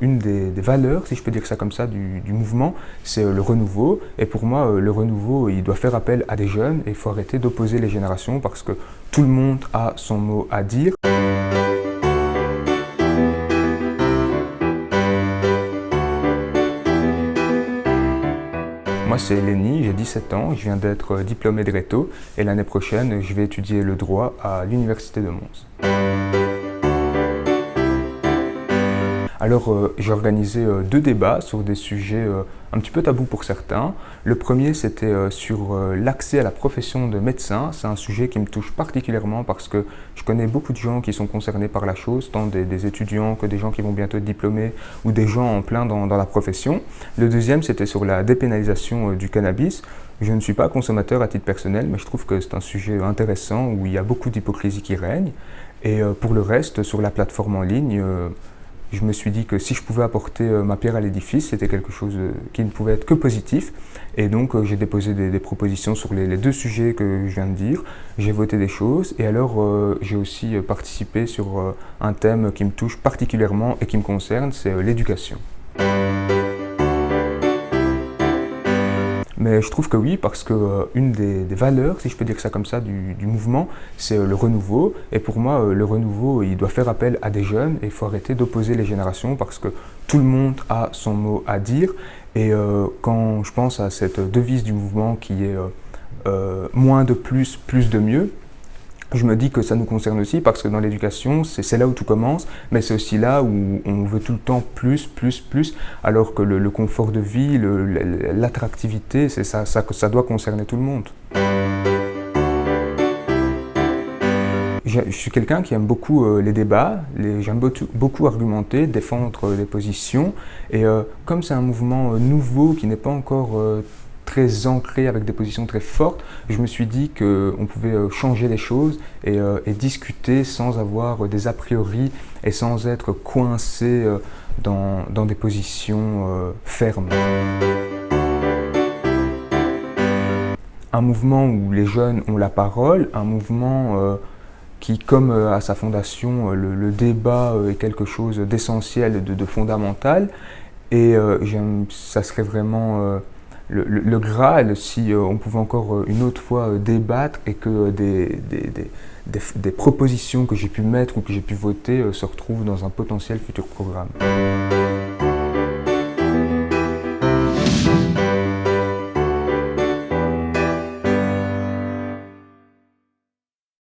une des valeurs, si je peux dire ça comme ça, du mouvement, c'est le renouveau. Et pour moi, le renouveau, il doit faire appel à des jeunes et il faut arrêter d'opposer les générations parce que tout le monde a son mot à dire. Moi, c'est Lenny, j'ai 17 ans, je viens d'être diplômé de Réto et l'année prochaine, je vais étudier le droit à l'Université de Mons. Alors, j'ai organisé 2 débats sur des sujets un petit peu tabous pour certains. Le premier, c'était sur l'accès à la profession de médecin. C'est un sujet qui me touche particulièrement parce que je connais beaucoup de gens qui sont concernés par la chose, tant des étudiants que des gens qui vont bientôt être diplômés ou des gens en plein dans la profession. Le deuxième, c'était sur la dépénalisation du cannabis. Je ne suis pas consommateur à titre personnel, mais je trouve que c'est un sujet intéressant où il y a beaucoup d'hypocrisie qui règne. Et pour le reste, sur la plateforme en ligne, je me suis dit que si je pouvais apporter ma pierre à l'édifice, c'était quelque chose qui ne pouvait être que positif. Et donc j'ai déposé des propositions sur les 2 sujets que je viens de dire. J'ai voté des choses et alors j'ai aussi participé sur un thème qui me touche particulièrement et qui me concerne, c'est l'éducation. Mais je trouve que oui, parce que une des valeurs, si je peux dire ça comme ça, du mouvement, c'est le renouveau. Et pour moi, le renouveau, il doit faire appel à des jeunes et il faut arrêter d'opposer les générations parce que tout le monde a son mot à dire. Et quand je pense à cette devise du mouvement qui est moins de plus, plus de mieux, je me dis que ça nous concerne aussi parce que dans l'éducation, c'est là où tout commence, mais c'est aussi là où on veut tout le temps plus, plus, plus, alors que le confort de vie, l'attractivité, ça doit concerner tout le monde. Je suis quelqu'un qui aime beaucoup les débats, j'aime beaucoup argumenter, défendre des positions, et comme c'est un mouvement nouveau qui n'est pas encore très ancré avec des positions très fortes, je me suis dit qu'on pouvait changer les choses et discuter sans avoir des a priori et sans être coincé dans des positions fermes. Un mouvement où les jeunes ont la parole, un mouvement qui, comme à sa fondation, le débat est quelque chose d'essentiel, de fondamental, et ça serait vraiment le Graal si on pouvait encore une autre fois débattre et que des propositions que j'ai pu mettre ou que j'ai pu voter se retrouvent dans un potentiel futur programme.